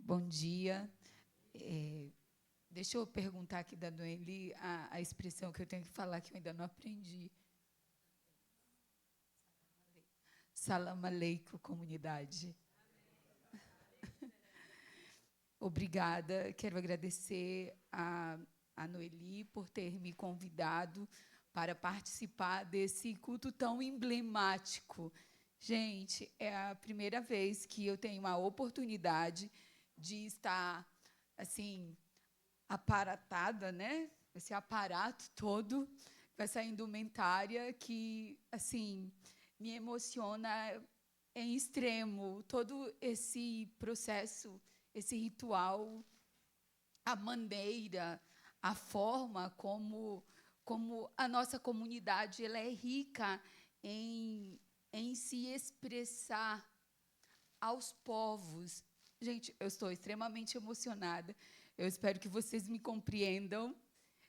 Bom dia. Deixa eu perguntar aqui da Noeli a expressão que eu tenho que falar, que eu ainda não aprendi. Salam aleikum, comunidade. Obrigada. Quero agradecer a Noeli por ter me convidado para participar desse culto tão emblemático. Gente, é a primeira vez que eu tenho a oportunidade de estar, assim, aparatada, né? Esse aparato todo, com essa indumentária que, assim, me emociona em extremo. Todo esse processo, esse ritual, a maneira, a forma como a nossa comunidade ela é rica em se expressar aos povos. Gente, eu estou extremamente emocionada. Eu espero que vocês me compreendam.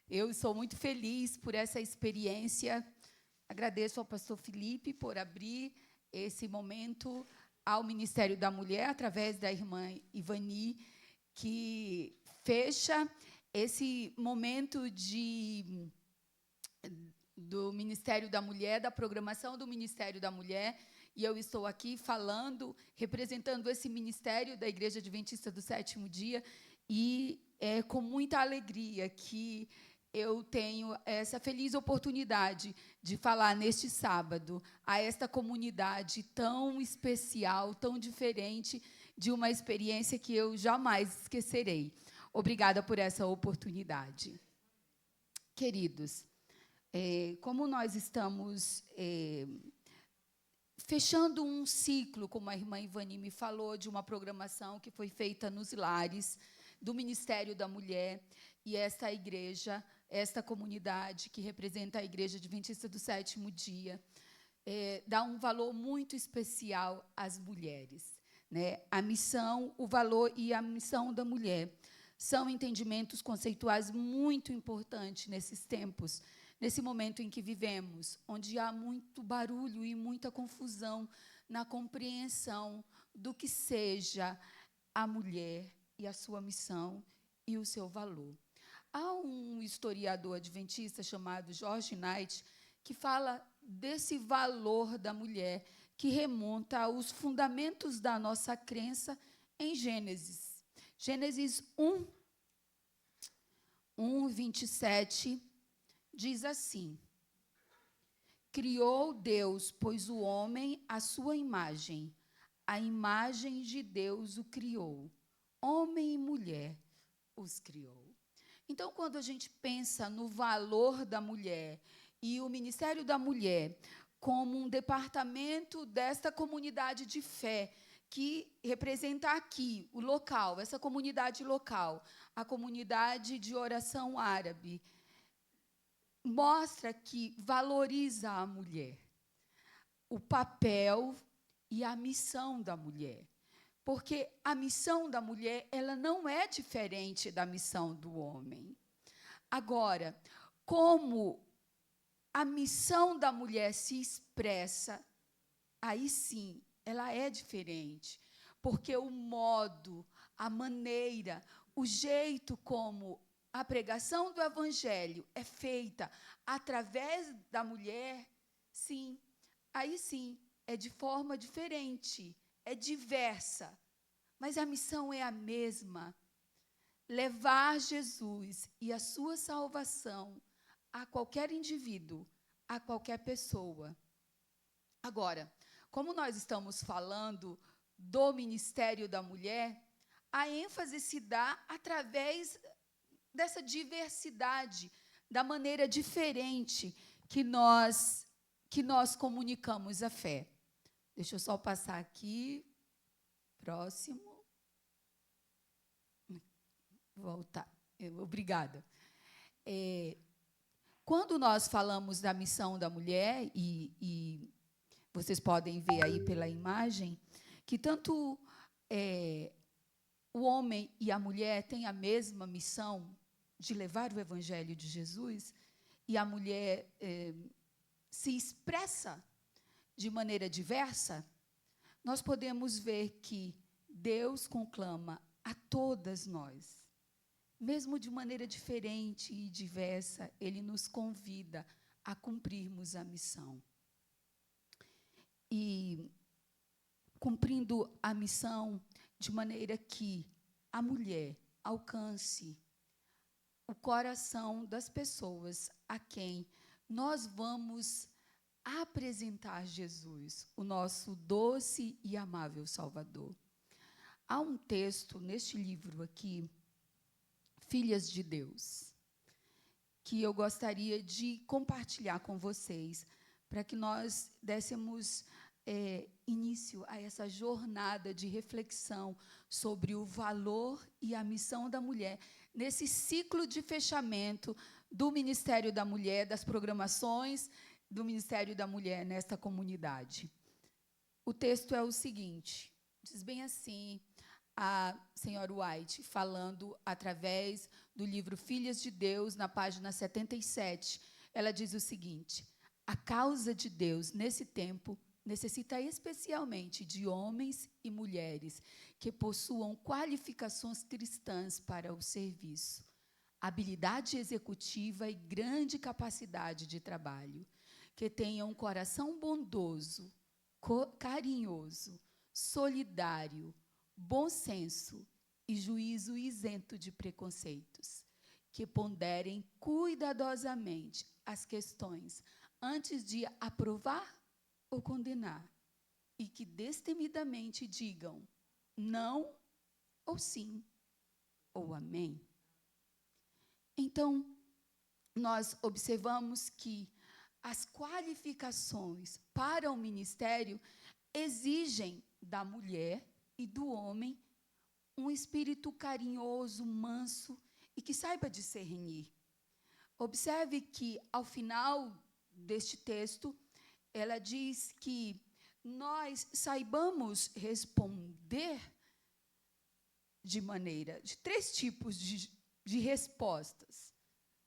Eu sou muito feliz por essa experiência. Agradeço ao pastor Felipe por abrir esse momento ao Ministério da Mulher, através da irmã Ivani, que fecha esse momento do Ministério da Mulher, da programação do Ministério da Mulher, e eu estou aqui falando, representando esse ministério da Igreja Adventista do Sétimo Dia, e é com muita alegria que eu tenho essa feliz oportunidade de falar neste sábado a esta comunidade tão especial, tão diferente, de uma experiência que eu jamais esquecerei. Obrigada por essa oportunidade. Queridos, como nós estamos fechando um ciclo, como a irmã Ivani me falou, de uma programação que foi feita nos lares do Ministério da Mulher, e esta igreja, esta comunidade que representa a Igreja Adventista do Sétimo Dia, dá um valor muito especial às mulheres, né? A missão, o valor e a missão da mulher são entendimentos conceituais muito importantes nesses tempos, nesse momento em que vivemos, onde há muito barulho e muita confusão na compreensão do que seja a mulher e a sua missão e o seu valor. Há um historiador adventista chamado George Knight que fala desse valor da mulher, que remonta aos fundamentos da nossa crença em Gênesis. Gênesis 1:27, diz assim: criou Deus, pois o homem à sua imagem, a imagem de Deus o criou, homem e mulher os criou. Então, quando a gente pensa no valor da mulher e o Ministério da Mulher como um departamento desta comunidade de fé, que representa aqui o local, essa comunidade local, a comunidade de oração árabe, mostra que valoriza a mulher, o papel e a missão da mulher. Porque a missão da mulher, ela não é diferente da missão do homem. Agora, como a missão da mulher se expressa, aí sim, ela é diferente. Porque o modo, a maneira, o jeito como a pregação do Evangelho é feita através da mulher, sim, aí sim, é de forma diferente, é diversa, mas a missão é a mesma: levar Jesus e a sua salvação a qualquer indivíduo, a qualquer pessoa. Agora, como nós estamos falando do Ministério da Mulher, a ênfase se dá através dessa diversidade, da maneira diferente que nós comunicamos a fé. Deixa eu só passar aqui. Próximo. Voltar. Obrigada. Quando nós falamos da missão da mulher, e vocês podem ver aí pela imagem, que tanto o homem e a mulher têm a mesma missão de levar o Evangelho de Jesus, e a mulher se expressa de maneira diversa, nós podemos ver que Deus conclama a a todas nós. Mesmo de maneira diferente e diversa, Ele nos convida a cumprirmos a missão. E cumprindo a missão de maneira que a mulher alcance o coração das pessoas a quem nós vamos apresentar Jesus, o nosso doce e amável Salvador. Há um texto neste livro aqui, Filhas de Deus, que eu gostaria de compartilhar com vocês, para que nós dessemos início a essa jornada de reflexão sobre o valor e a missão da mulher, nesse ciclo de fechamento do Ministério da Mulher, das programações do Ministério da Mulher nesta comunidade. O texto é o seguinte, diz bem assim, a senhora White, falando através do livro Filhas de Deus, na página 77, ela diz o seguinte: a causa de Deus, nesse tempo, necessita especialmente de homens e mulheres que possuam qualificações cristãs para o serviço, habilidade executiva e grande capacidade de trabalho, que tenham um coração bondoso, carinhoso, solidário, bom senso e juízo isento de preconceitos, que ponderem cuidadosamente as questões antes de aprovar ou condenar, e que destemidamente digam não ou sim, ou amém. Então, nós observamos que as qualificações para o ministério exigem da mulher e do homem um espírito carinhoso, manso e que saiba discernir. Observe que, ao final deste texto, ela diz que nós saibamos responder de 3 tipos de respostas: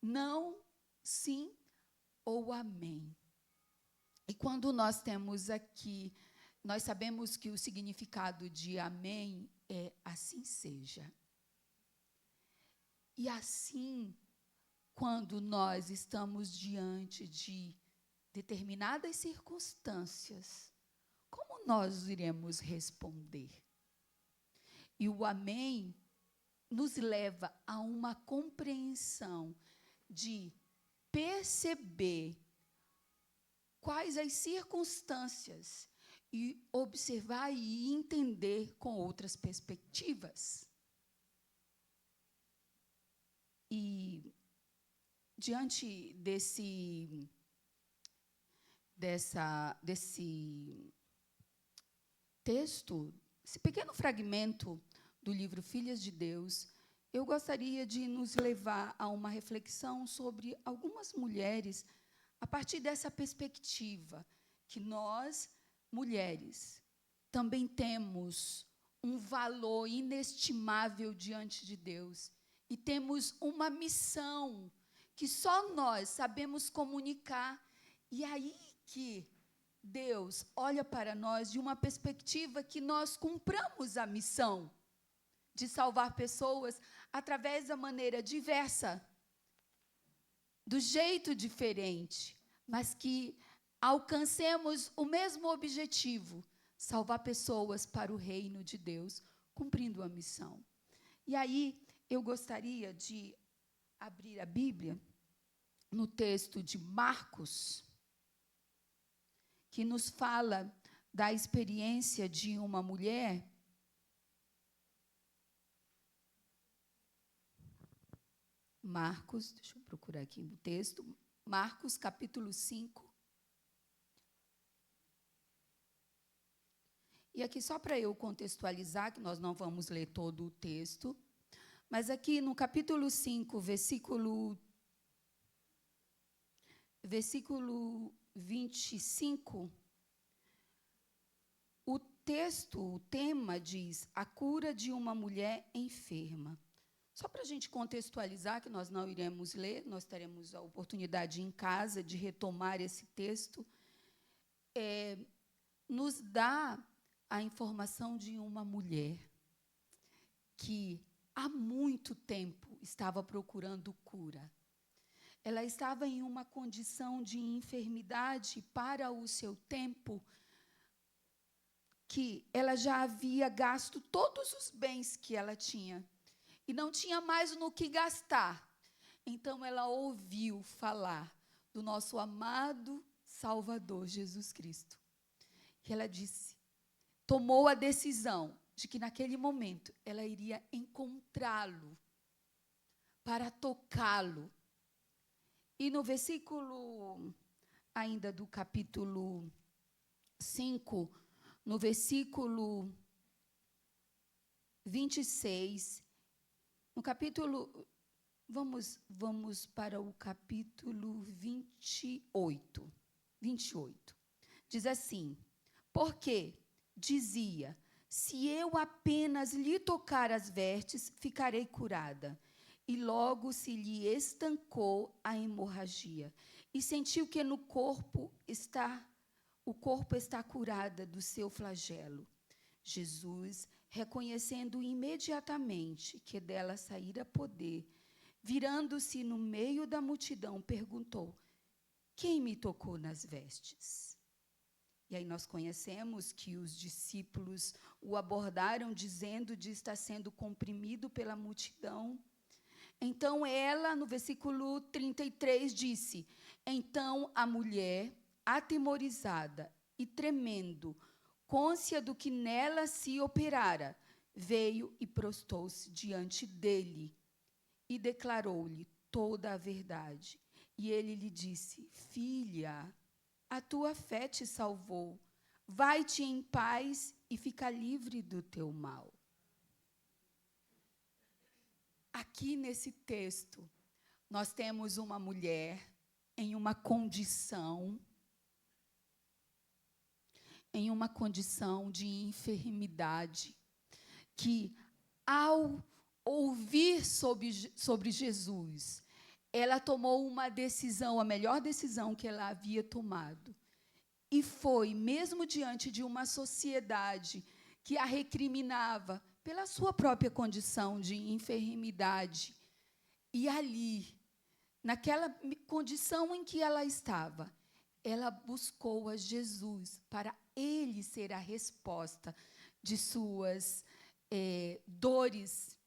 não, sim ou amém. E quando nós temos aqui, nós sabemos que o significado de amém é assim seja. E assim, quando nós estamos diante de determinadas circunstâncias, como nós iremos responder? E o amém nos leva a uma compreensão de perceber quais as circunstâncias e observar e entender com outras perspectivas. E diante desse texto, esse pequeno fragmento do livro Filhas de Deus, eu gostaria de nos levar a uma reflexão sobre algumas mulheres, a partir dessa perspectiva, que nós, mulheres, também temos um valor inestimável diante de Deus, e temos uma missão que só nós sabemos comunicar, e aí que Deus olha para nós de uma perspectiva que nós cumpramos a missão de salvar pessoas através da maneira diversa, do jeito diferente, mas que alcancemos o mesmo objetivo, salvar pessoas para o reino de Deus, cumprindo a missão. E aí, eu gostaria de abrir a Bíblia no texto de Marcos, que nos fala da experiência de uma mulher Marcos, deixa eu procurar aqui no texto, Marcos, capítulo 5. E aqui, só para eu contextualizar, que nós não vamos ler todo o texto, mas aqui no capítulo 5, versículo 25, o texto, o tema diz: a cura de uma mulher enferma. Só para a gente contextualizar, que nós não iremos ler, nós teremos a oportunidade em casa de retomar esse texto, nos dá a informação de uma mulher que há muito tempo estava procurando cura. Ela estava em uma condição de enfermidade para o seu tempo, que ela já havia gasto todos os bens que ela tinha e não tinha mais no que gastar. Então ela ouviu falar do nosso amado Salvador Jesus Cristo. E ela disse, tomou a decisão de que naquele momento ela iria encontrá-lo para tocá-lo. E no versículo ainda do capítulo 5, no versículo 26, no capítulo, vamos para o capítulo 28. Diz assim, porque dizia, se eu apenas lhe tocar as vestes, ficarei curada. E logo se lhe estancou a hemorragia. E sentiu que o corpo está curada do seu flagelo. Jesus, reconhecendo imediatamente que dela saíra poder, virando-se no meio da multidão, perguntou, quem me tocou nas vestes? E aí nós conhecemos que os discípulos o abordaram, dizendo de estar sendo comprimido pela multidão. Então ela, no versículo 33, disse, então a mulher, atemorizada e tremendo, côncia do que nela se operara, veio e prostou-se diante dele e declarou-lhe toda a verdade. E ele lhe disse, filha, a tua fé te salvou, vai-te em paz e fica livre do teu mal. Aqui nesse texto, nós temos uma mulher em uma condição de enfermidade, que ao ouvir sobre Jesus, ela tomou uma decisão, a melhor decisão que ela havia tomado. E foi, mesmo diante de uma sociedade que a recriminava pela sua própria condição de enfermidade, e ali, naquela condição em que ela estava, ela buscou a Jesus para ele ser a resposta de suas dores,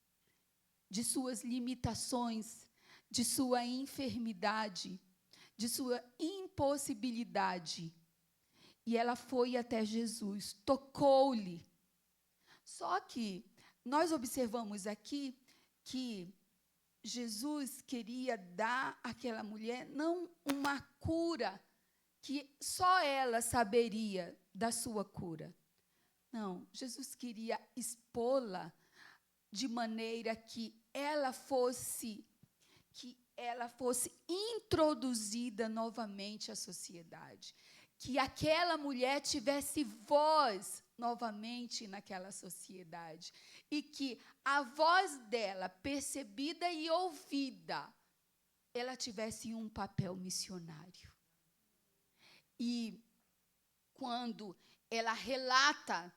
de suas limitações, de sua enfermidade, de sua impossibilidade. E ela foi até Jesus, tocou-lhe. Só que nós observamos aqui que Jesus queria dar àquela mulher não uma cura que só ela saberia da sua cura. Não, Jesus queria expô-la de maneira que ela fosse introduzida novamente à sociedade, que aquela mulher tivesse voz novamente naquela sociedade, e que a voz dela, percebida e ouvida, ela tivesse um papel missionário. E quando ela relata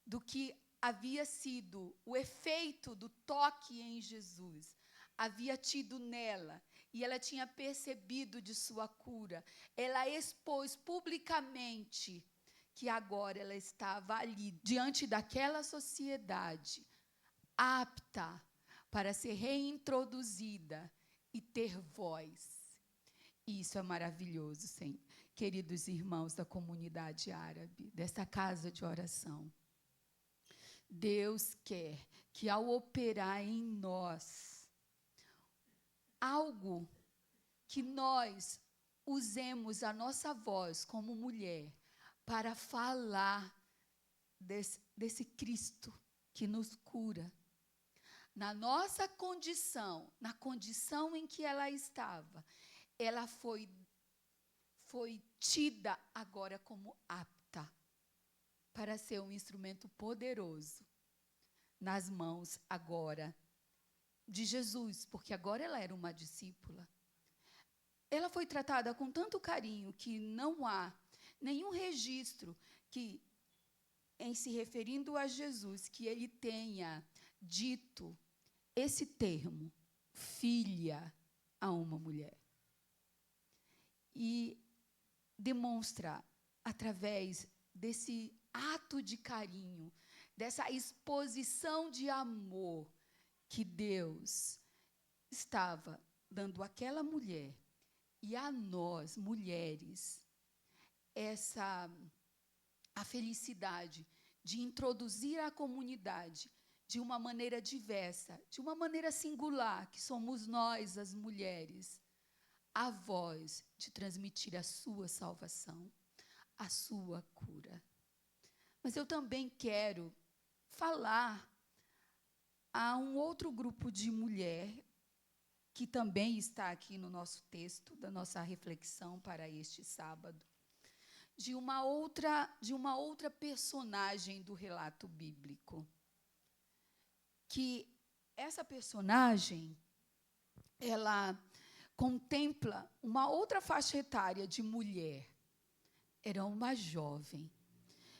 do que havia sido o efeito do toque em Jesus, havia tido nela, e ela tinha percebido de sua cura, ela expôs publicamente que agora ela estava ali, diante daquela sociedade, apta para ser reintroduzida e ter voz. E isso é maravilhoso, queridos irmãos da comunidade árabe, dessa casa de oração. Deus quer que, ao operar em nós, algo que nós usemos a nossa voz como mulher para falar desse Cristo que nos cura. Na nossa condição, na condição em que ela estava, ela foi tida agora como apta para ser um instrumento poderoso nas mãos agora de Jesus, porque agora ela era uma discípula. Ela foi tratada com tanto carinho que não há nenhum registro que, em se referindo a Jesus, que ele tenha dito esse termo, filha, a uma mulher. E demonstra, através desse ato de carinho, dessa exposição de amor que Deus estava dando àquela mulher e a nós, mulheres, a felicidade de introduzir a comunidade de uma maneira diversa, de uma maneira singular, que somos nós, as mulheres, a voz de transmitir a sua salvação, a sua cura. Mas eu também quero falar a um outro grupo de mulher que também está aqui no nosso texto, da nossa reflexão para este sábado, de uma outra personagem do relato bíblico. Que essa personagem, ela contempla uma outra faixa etária de mulher. Era uma jovem,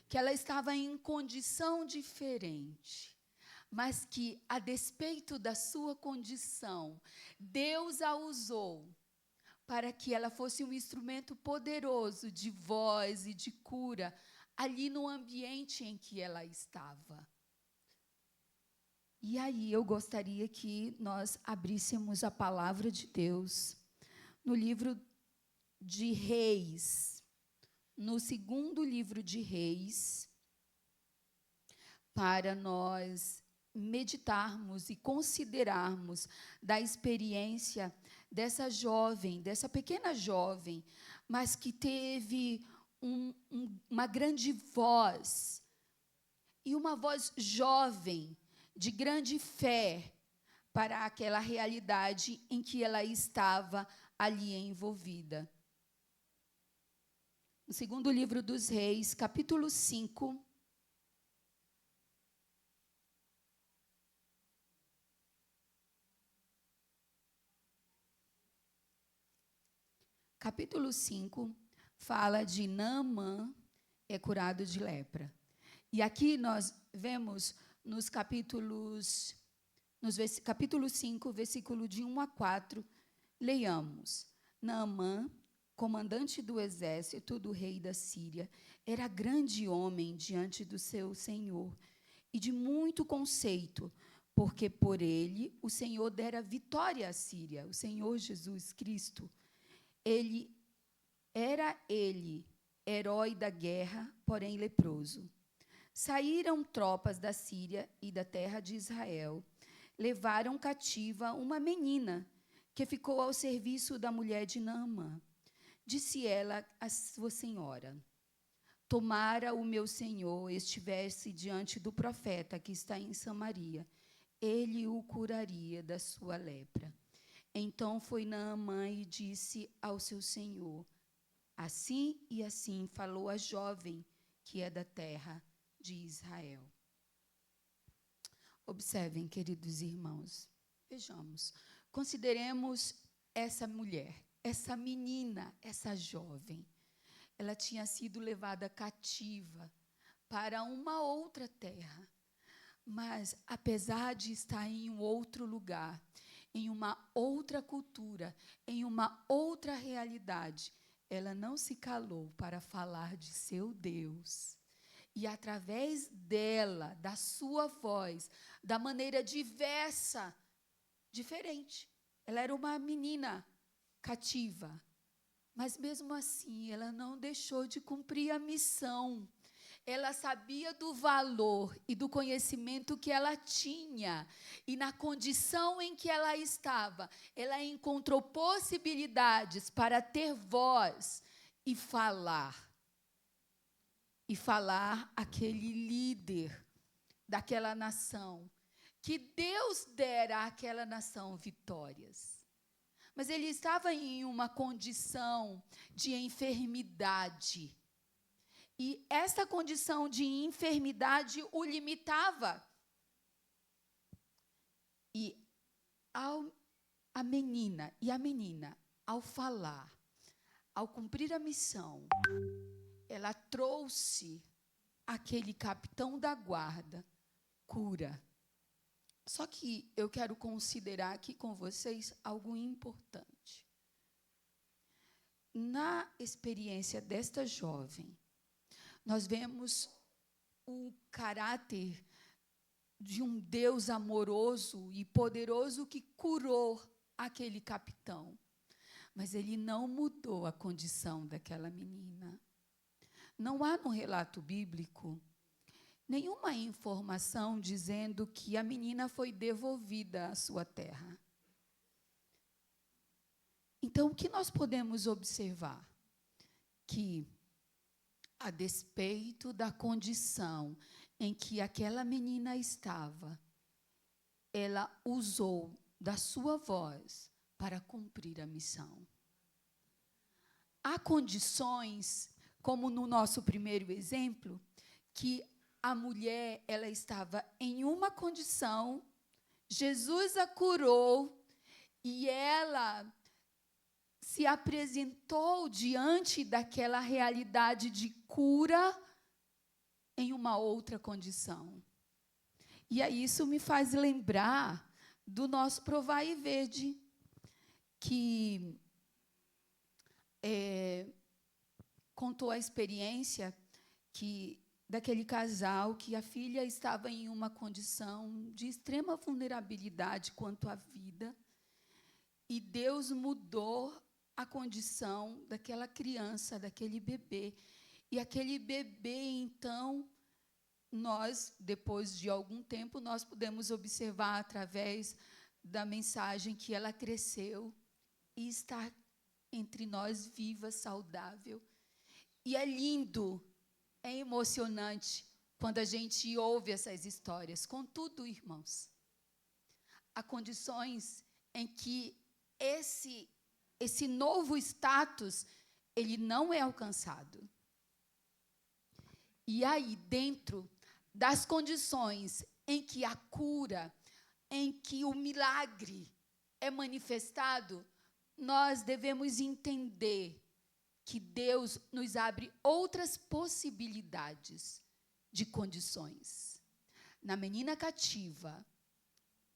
que ela estava em condição diferente, mas que, a despeito da sua condição, Deus a usou para que ela fosse um instrumento poderoso de voz e de cura ali no ambiente em que ela estava. E aí eu gostaria que nós abríssemos a palavra de Deus no livro de Reis, no segundo livro de Reis, para nós meditarmos e considerarmos da experiência dessa jovem, dessa pequena jovem, mas que teve uma grande voz, e uma voz jovem, de grande fé, para aquela realidade em que ela estava ali envolvida. No segundo livro dos Reis, capítulo 5, capítulo 5, fala de Naamã é curado de lepra. E aqui nós vemos capítulo 5, versículo de 1 a 4, leiamos. Naamã, comandante do exército do rei da Síria, era grande homem diante do seu senhor e de muito conceito, porque por ele o Senhor dera vitória à Síria, o Senhor Jesus Cristo. Ele, herói da guerra, porém leproso. Saíram tropas da Síria e da terra de Israel, levaram cativa uma menina, que ficou ao serviço da mulher de Naamã. Disse ela à sua senhora: tomara o meu senhor estivesse diante do profeta que está em Samaria, ele o curaria da sua lepra. Então foi Naamã e disse ao seu senhor: assim e assim falou a jovem que é da terra de Israel. Observem, queridos irmãos, vejamos, consideremos essa mulher, essa menina, essa jovem. Ela tinha sido levada cativa para uma outra terra, mas apesar de estar em um outro lugar, em uma outra cultura, em uma outra realidade, ela não se calou para falar de seu Deus. E através dela, da sua voz, da maneira diversa, diferente. Ela era uma menina cativa, mas mesmo assim ela não deixou de cumprir a missão. Ela sabia do valor e do conhecimento que ela tinha, e na condição em que ela estava, ela encontrou possibilidades para ter voz e falar. E falar aquele líder daquela nação, que Deus dera àquela nação vitórias. Mas ele estava em uma condição de enfermidade. E essa condição de enfermidade o limitava. E a menina, ao falar, ao cumprir a missão, ela trouxe àquele capitão da guarda cura. Só que eu quero considerar aqui com vocês algo importante. Na experiência desta jovem, nós vemos o caráter de um Deus amoroso e poderoso que curou aquele capitão. Mas ele não mudou a condição daquela menina. Não há no relato bíblico nenhuma informação dizendo que a menina foi devolvida à sua terra. Então, o que nós podemos observar? Que, a despeito da condição em que aquela menina estava, ela usou da sua voz para cumprir a missão. Há condições, como no nosso primeiro exemplo, que a mulher, ela estava em uma condição, Jesus a curou e ela se apresentou diante daquela realidade de cura em uma outra condição. E aí isso me faz lembrar do nosso Provar e Verde, que contou a experiência daquele casal que a filha estava em uma condição de extrema vulnerabilidade quanto à vida, e Deus mudou a condição daquela criança, daquele bebê. E aquele bebê, então, nós, depois de algum tempo, nós pudemos observar através da mensagem que ela cresceu e está entre nós viva, saudável. E é lindo, é emocionante quando a gente ouve essas histórias. Contudo, irmãos, há condições em que esse novo status, ele não é alcançado. E aí, dentro das condições em que a cura, em que o milagre é manifestado, nós devemos entender que Deus nos abre outras possibilidades de condições. Na menina cativa,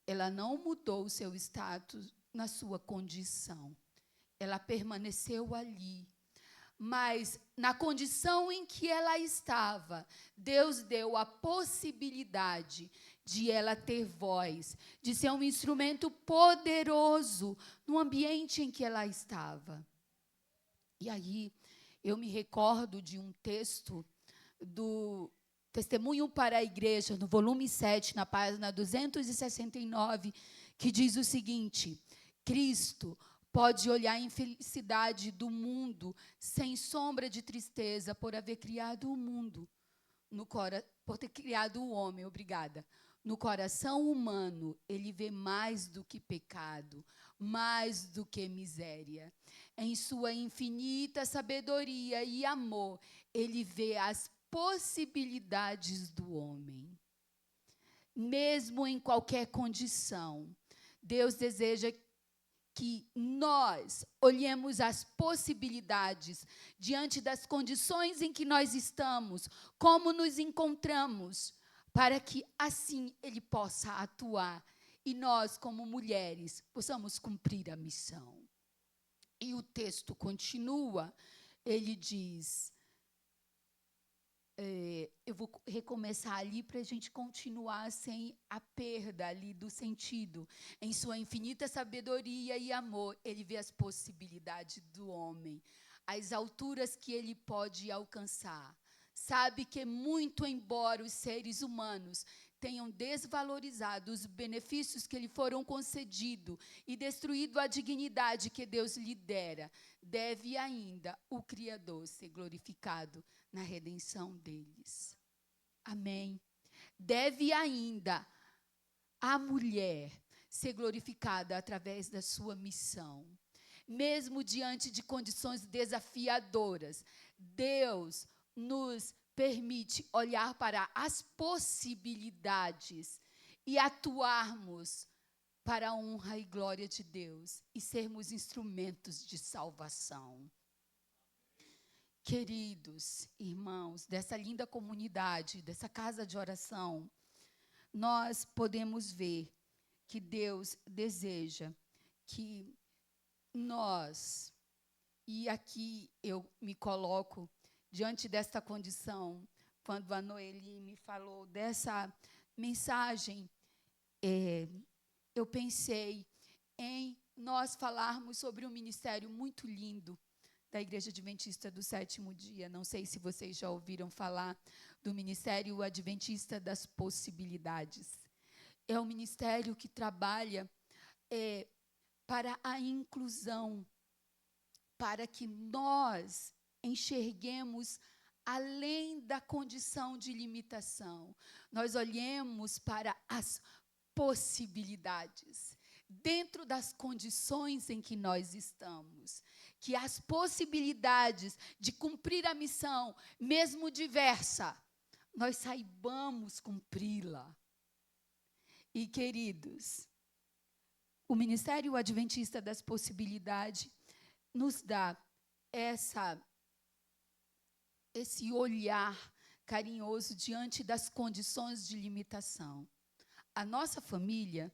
ela não mudou o seu status na sua condição. Ela permaneceu ali. Mas, na condição em que ela estava, Deus deu a possibilidade de ela ter voz, de ser um instrumento poderoso no ambiente em que ela estava. E aí, eu me recordo de um texto do Testemunho para a Igreja, no volume 7, na página 269, que diz o seguinte: Cristo pode olhar a infelicidade do mundo sem sombra de tristeza por haver criado o mundo, por ter criado o homem, obrigada. No coração humano, ele vê mais do que pecado, mais do que miséria. Em sua infinita sabedoria e amor, ele vê as possibilidades do homem. Mesmo em qualquer condição, Deus deseja que nós olhemos as possibilidades diante das condições em que nós estamos, como nos encontramos, para que assim Ele possa atuar e nós, como mulheres, possamos cumprir a missão. E o texto continua, ele diz, eu vou recomeçar ali para a gente continuar sem a perda ali do sentido. Em sua infinita sabedoria e amor, ele vê as possibilidades do homem, as alturas que ele pode alcançar. Sabe que muito embora os seres humanos tenham desvalorizado os benefícios que lhe foram concedidos e destruído a dignidade que Deus lhe dera, deve ainda o Criador ser glorificado na redenção deles. Amém. Deve ainda a mulher ser glorificada através da sua missão. Mesmo diante de condições desafiadoras, Deus nos permite olhar para as possibilidades e atuarmos para a honra e glória de Deus e sermos instrumentos de salvação. Queridos irmãos, dessa linda comunidade, dessa casa de oração, nós podemos ver que Deus deseja que nós, e aqui eu me coloco diante desta condição, quando a Noeli me falou dessa mensagem, eu pensei em nós falarmos sobre um ministério muito lindo da Igreja Adventista do Sétimo Dia. Não sei se vocês já ouviram falar do Ministério Adventista das Possibilidades. É um ministério que trabalha para a inclusão, para que nós enxerguemos além da condição de limitação. Nós olhemos para as possibilidades, dentro das condições em que nós estamos, que as possibilidades de cumprir a missão, mesmo diversa, nós saibamos cumpri-la. E, queridos, o Ministério Adventista das Possibilidades nos dá esse olhar carinhoso diante das condições de limitação. A nossa família,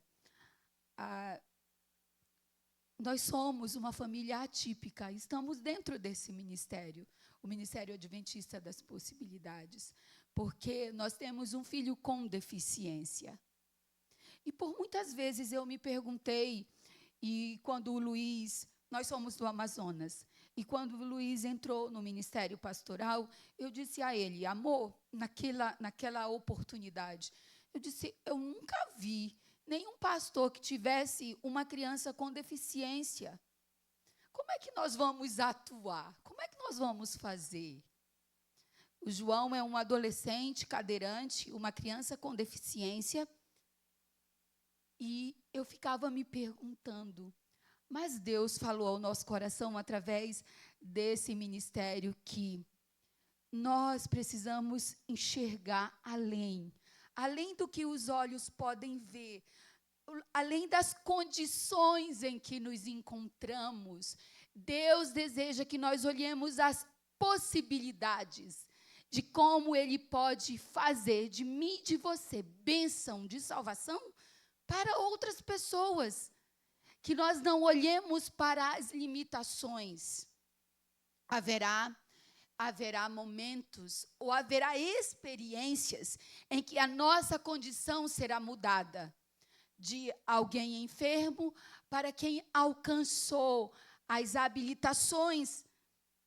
nós somos uma família atípica, estamos dentro desse ministério, o Ministério Adventista das Possibilidades, porque nós temos um filho com deficiência. E por muitas vezes eu me perguntei, e quando o Luiz, nós somos do Amazonas, e quando o Luiz entrou no ministério pastoral, eu disse a ele, amor, naquela oportunidade, eu disse, eu nunca vi nenhum pastor que tivesse uma criança com deficiência. Como é que nós vamos atuar? Como é que nós vamos fazer? O João é um adolescente cadeirante, uma criança com deficiência, e eu ficava me perguntando, mas Deus falou ao nosso coração, através desse ministério, que nós precisamos enxergar além do que os olhos podem ver, além das condições em que nos encontramos. Deus deseja que nós olhemos as possibilidades de como Ele pode fazer de mim e de você bênção de salvação para outras pessoas, que nós não olhemos para as limitações. Haverá momentos ou haverá experiências em que a nossa condição será mudada, de alguém enfermo para quem alcançou as habilitações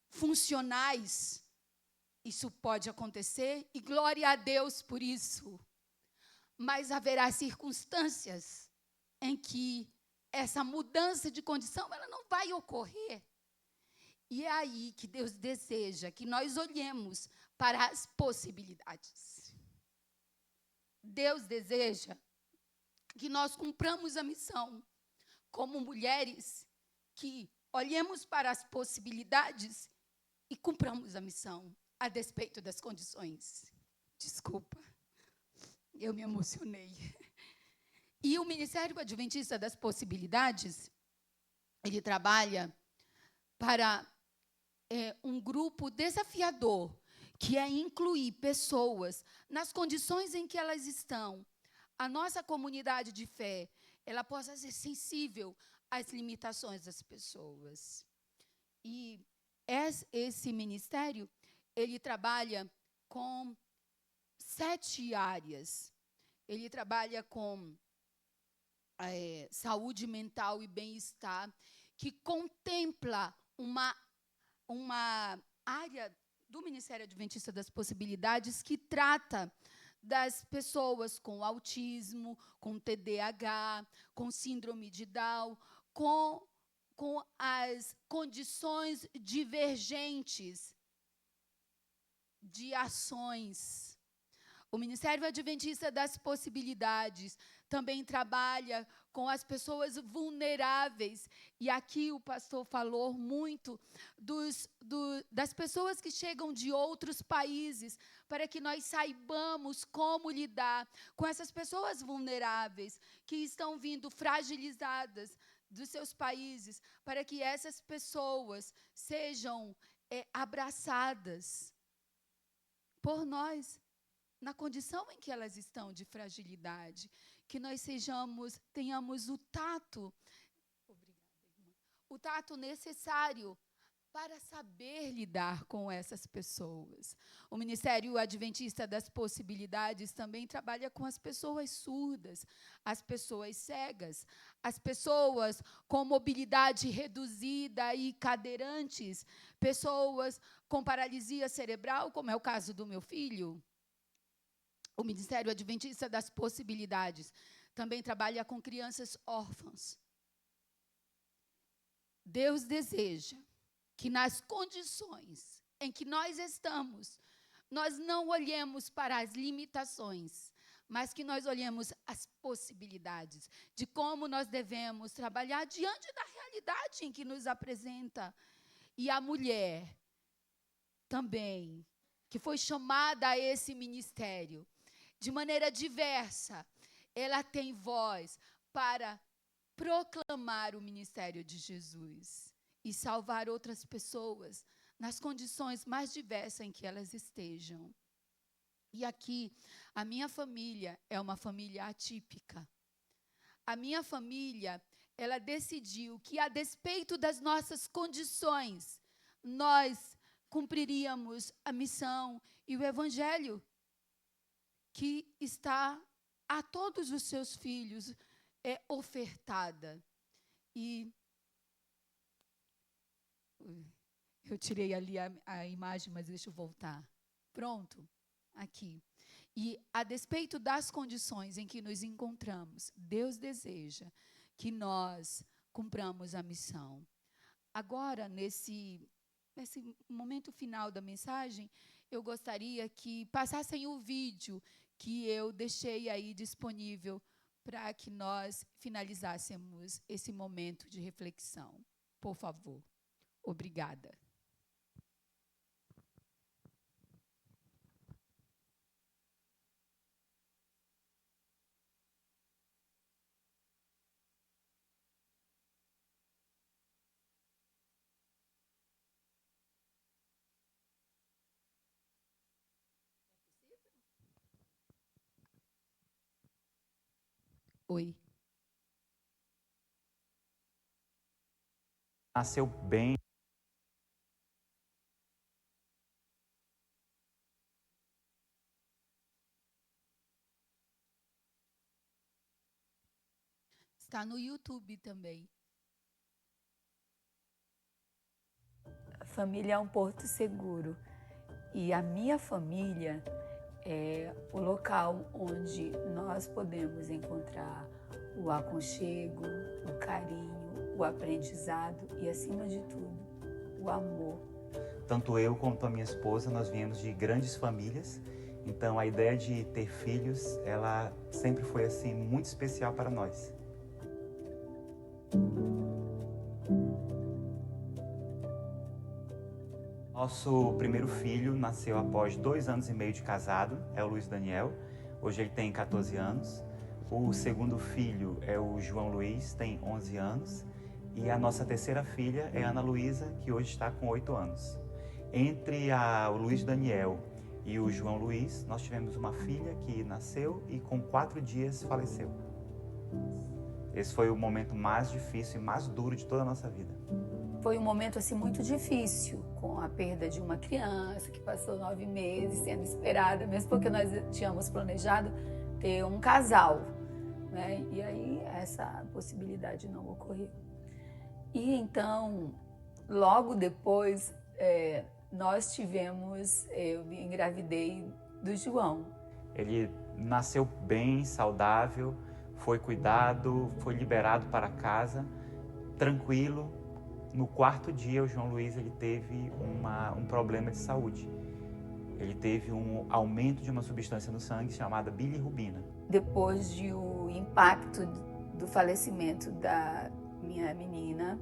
funcionais. Isso pode acontecer, e glória a Deus por isso. Mas haverá circunstâncias em que essa mudança de condição ela não vai ocorrer. E é aí que Deus deseja que nós olhemos para as possibilidades. Deus deseja que nós cumpramos a missão como mulheres, que olhemos para as possibilidades e cumpramos a missão a despeito das condições. Desculpa, eu me emocionei. E o Ministério Adventista das Possibilidades, ele trabalha para um grupo desafiador, que é incluir pessoas nas condições em que elas estão. A nossa comunidade de fé, ela possa ser sensível às limitações das pessoas. E esse ministério, ele trabalha com 7 áreas. Ele trabalha com saúde mental e bem-estar, que contempla uma área do Ministério Adventista das Possibilidades que trata das pessoas com autismo, com TDAH, com síndrome de Down, com as condições divergentes de ações. O Ministério Adventista das Possibilidades também trabalha com as pessoas vulneráveis. E aqui o pastor falou muito das pessoas que chegam de outros países, para que nós saibamos como lidar com essas pessoas vulneráveis que estão vindo fragilizadas dos seus países, para que essas pessoas sejam abraçadas por nós, na condição em que elas estão de fragilidade. que nós tenhamos o tato, o tato necessário para saber lidar com essas pessoas. O Ministério Adventista das Possibilidades também trabalha com as pessoas surdas, as pessoas cegas, as pessoas com mobilidade reduzida e cadeirantes, pessoas com paralisia cerebral, como é o caso do meu filho. O Ministério Adventista das Possibilidades também trabalha com crianças órfãs. Deus deseja que nas condições em que nós estamos, nós não olhemos para as limitações, mas que nós olhemos as possibilidades de como nós devemos trabalhar diante da realidade em que nos apresenta. E a mulher também, que foi chamada a esse ministério, de maneira diversa, ela tem voz para proclamar o ministério de Jesus e salvar outras pessoas nas condições mais diversas em que elas estejam. E aqui, a minha família é uma família atípica. A minha família, ela decidiu que, a despeito das nossas condições, nós cumpriríamos a missão e o evangelho que está a todos os seus filhos ofertada. E eu tirei ali a imagem, mas deixa eu voltar. Pronto, aqui. E, a despeito das condições em que nos encontramos, Deus deseja que nós cumpramos a missão. Agora, nesse momento final da mensagem, eu gostaria que passassem o vídeo que eu deixei aí disponível para que nós finalizássemos esse momento de reflexão. Por favor. Obrigada. Oi. Nasceu bem. Está no YouTube também. A família é um porto seguro. E a minha família é o local onde nós podemos encontrar o aconchego, o carinho, o aprendizado e, acima de tudo, o amor. Tanto eu quanto a minha esposa, nós viemos de grandes famílias. Então, a ideia de ter filhos, ela sempre foi assim muito especial para nós. Nosso primeiro filho nasceu após 2 anos e meio de casado, é o Luiz Daniel. Hoje ele tem 14 anos. O segundo filho é o João Luiz, tem 11 anos. E a nossa terceira filha é a Ana Luísa, que hoje está com 8 anos. Entre o Luiz Daniel e o João Luiz, nós tivemos uma filha que nasceu e com 4 dias faleceu. Esse foi o momento mais difícil e mais duro de toda a nossa vida. Foi um momento assim muito difícil, com a perda de uma criança que passou 9 meses sendo esperada, mesmo porque nós tínhamos planejado ter um casal, né? E aí essa possibilidade não ocorreu. E então, logo depois, eu engravidei do João. Ele nasceu bem, saudável, foi cuidado, foi liberado para casa, tranquilo. No 4º dia, o João Luiz ele teve um problema de saúde. Ele teve um aumento de uma substância no sangue chamada bilirrubina. Depois de o impacto do falecimento da minha menina,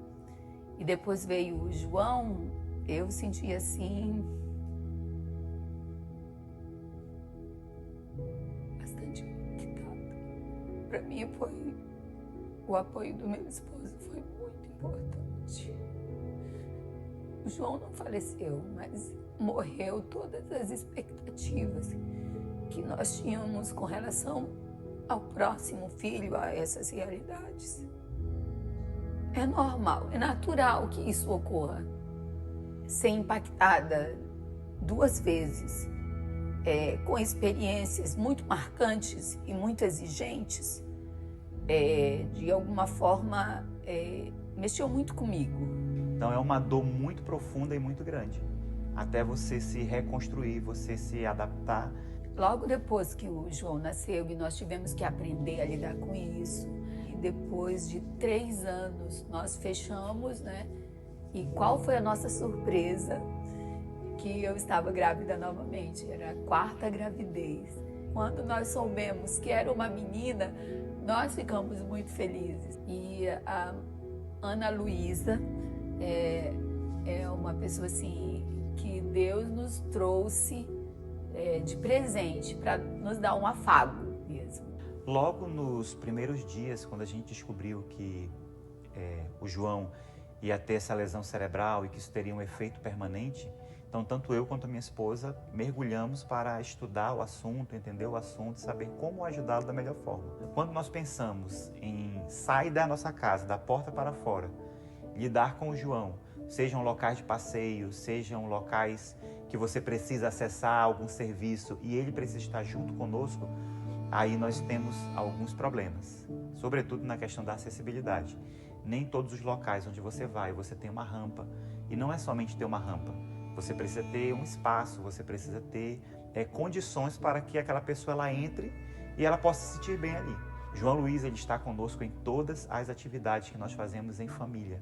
e depois veio o João, eu senti assim bastante impactada. Para mim o apoio do meu esposo foi muito importante. O João não faleceu, mas morreu todas as expectativas que nós tínhamos com relação ao próximo filho a essas realidades. É normal, é natural que isso ocorra. Ser impactada 2 vezes, com experiências muito marcantes e muito exigentes, de alguma forma mexeu muito comigo. Então é uma dor muito profunda e muito grande, até você se reconstruir, você se adaptar. Logo depois que o João nasceu e nós tivemos que aprender a lidar com isso, e depois de 3 anos nós fechamos, né? E qual foi a nossa surpresa? Que eu estava grávida novamente, era a 4ª gravidez. Quando nós soubemos que era uma menina, nós ficamos muito felizes. E a Ana Luísa é uma pessoa assim que Deus nos trouxe de presente para nos dar um afago mesmo. Logo nos primeiros dias, quando a gente descobriu que o João ia ter essa lesão cerebral e que isso teria um efeito permanente, então tanto eu quanto a minha esposa mergulhamos para estudar o assunto, entender o assunto, saber como ajudá-lo da melhor forma. Quando nós pensamos em sair da nossa casa, da porta para fora, lidar com o João, sejam locais de passeio, sejam locais que você precisa acessar algum serviço e ele precisa estar junto conosco, aí nós temos alguns problemas, sobretudo na questão da acessibilidade. Nem todos os locais onde você vai, você tem uma rampa. E não é somente ter uma rampa. Você precisa ter um espaço, você precisa ter condições para que aquela pessoa ela entre e ela possa se sentir bem ali. João Luiz ele está conosco em todas as atividades que nós fazemos em família.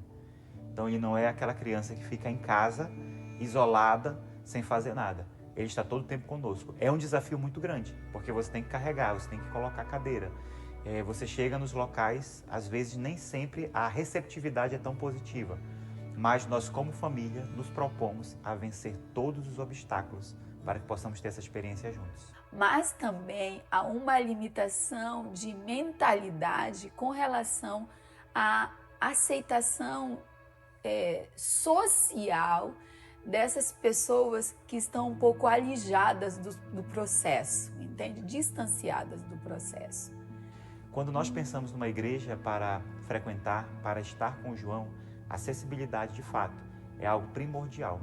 Então ele não é aquela criança que fica em casa, isolada, sem fazer nada. Ele está todo o tempo conosco. É um desafio muito grande, porque você tem que carregar, você tem que colocar a cadeira. Você chega nos locais, às vezes nem sempre a receptividade é tão positiva, mas nós como família nos propomos a vencer todos os obstáculos para que possamos ter essa experiência juntos. Mas também há uma limitação de mentalidade com relação à aceitação social dessas pessoas que estão um pouco alijadas do processo, entende? Distanciadas do processo. Quando nós pensamos numa igreja para frequentar, para estar com o João, a acessibilidade de fato é algo primordial.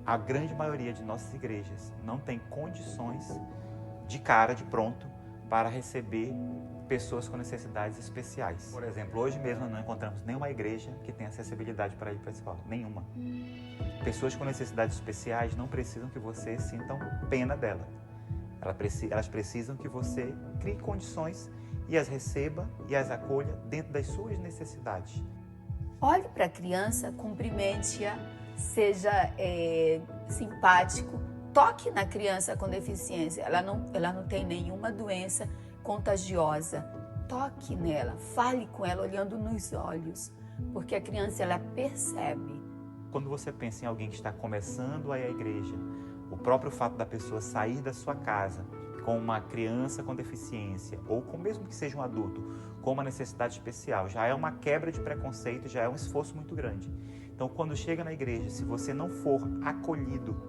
A grande maioria de nossas igrejas não tem condições de cara, de pronto, para receber pessoas com necessidades especiais. Por exemplo, hoje mesmo não encontramos nenhuma igreja que tenha acessibilidade para ir para a escola, nenhuma. Pessoas com necessidades especiais não precisam que você sinta pena dela. Elas precisam que você crie condições e as receba e as acolha dentro das suas necessidades. Olhe para a criança, cumprimente-a, seja simpático, toque na criança com deficiência. Ela não tem nenhuma doença contagiosa. Toque nela, fale com ela olhando nos olhos, porque a criança ela percebe. Quando você pensa em alguém que está começando a ir à igreja, o próprio fato da pessoa sair da sua casa com uma criança com deficiência, ou com mesmo que seja um adulto, com uma necessidade especial, já é uma quebra de preconceito, já é um esforço muito grande. Então, quando chega na igreja, se você não for acolhido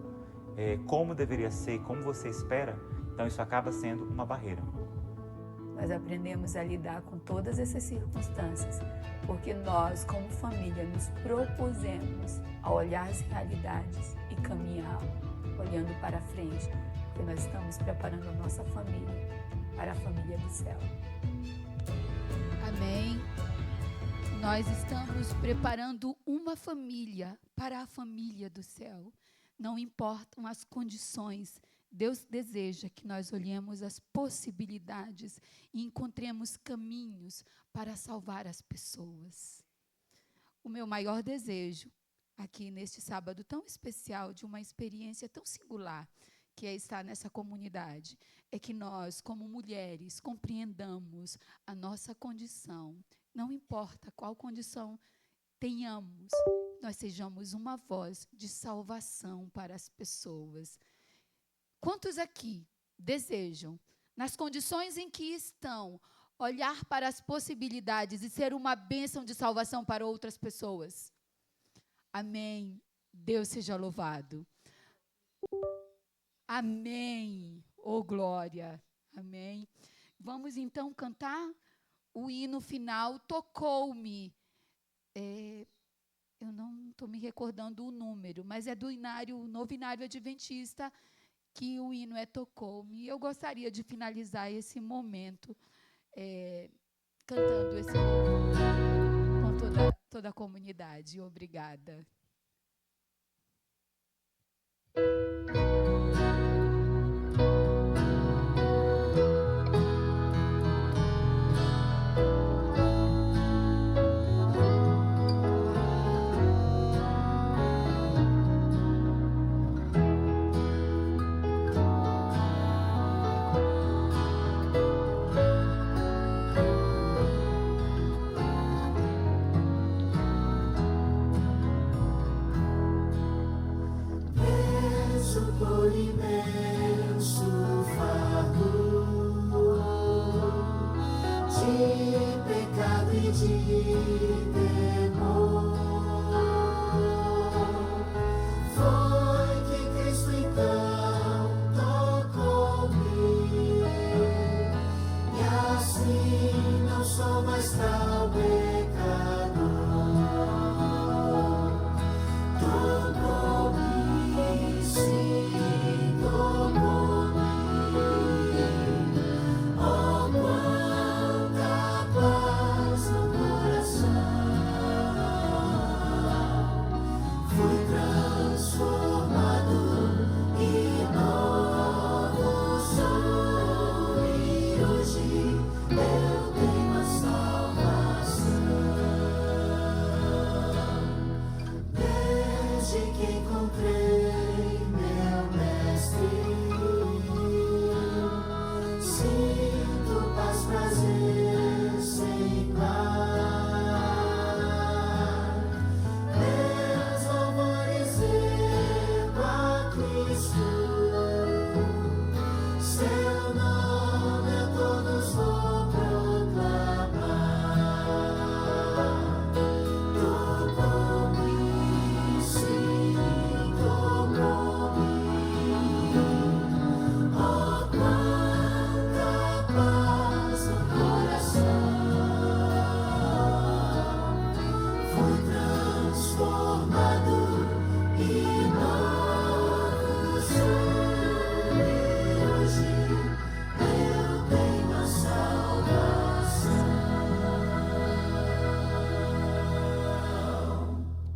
como deveria ser, como você espera, então isso acaba sendo uma barreira. Nós aprendemos a lidar com todas essas circunstâncias, porque nós, como família, nos propusemos a olhar as realidades e caminhar olhando para frente, porque nós estamos preparando a nossa família para a família do céu. Amém. Nós estamos preparando uma família para a família do céu. Não importam as condições, Deus deseja que nós olhemos as possibilidades e encontremos caminhos para salvar as pessoas. O meu maior desejo, aqui neste sábado tão especial, de uma experiência tão singular, que é estar nessa comunidade, é que nós, como mulheres, compreendamos a nossa condição. Não importa qual condição tenhamos, nós sejamos uma voz de salvação para as pessoas. Quantos aqui desejam, nas condições em que estão, olhar para as possibilidades e ser uma bênção de salvação para outras pessoas? Amém. Deus seja louvado. Amém. Oh, glória. Amém. Vamos então cantar o hino final, Tocou-me. Eu não estou me recordando o número, mas é do Novinário Adventista, que o hino é Tocou-me. Eu gostaria de finalizar esse momento cantando esse louvor com toda a comunidade. Obrigada.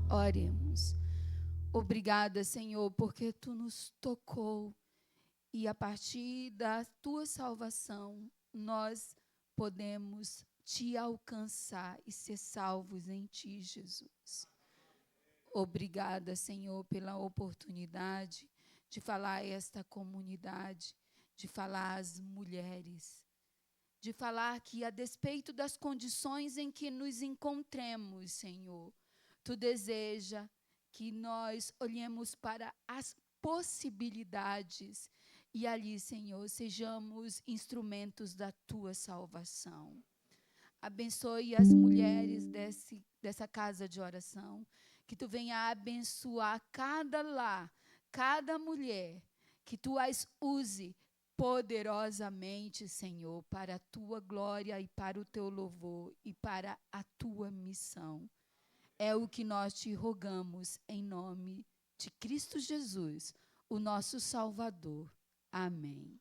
Oremos. Obrigada, Senhor, porque Tu nos tocou e a partir da Tua salvação nós podemos Te alcançar e ser salvos em Ti, Jesus. Obrigada, Senhor, pela oportunidade de falar a esta comunidade, de falar às mulheres, de falar que, a despeito das condições em que nos encontremos, Senhor, Tu deseja que nós olhemos para as possibilidades e ali, Senhor, sejamos instrumentos da Tua salvação. Abençoe as mulheres dessa casa de oração, que Tu venha abençoar cada lar, cada mulher, que Tu as use poderosamente, Senhor, para a Tua glória e para o Teu louvor e para a Tua missão. É o que nós Te rogamos em nome de Cristo Jesus, o nosso Salvador. Amém.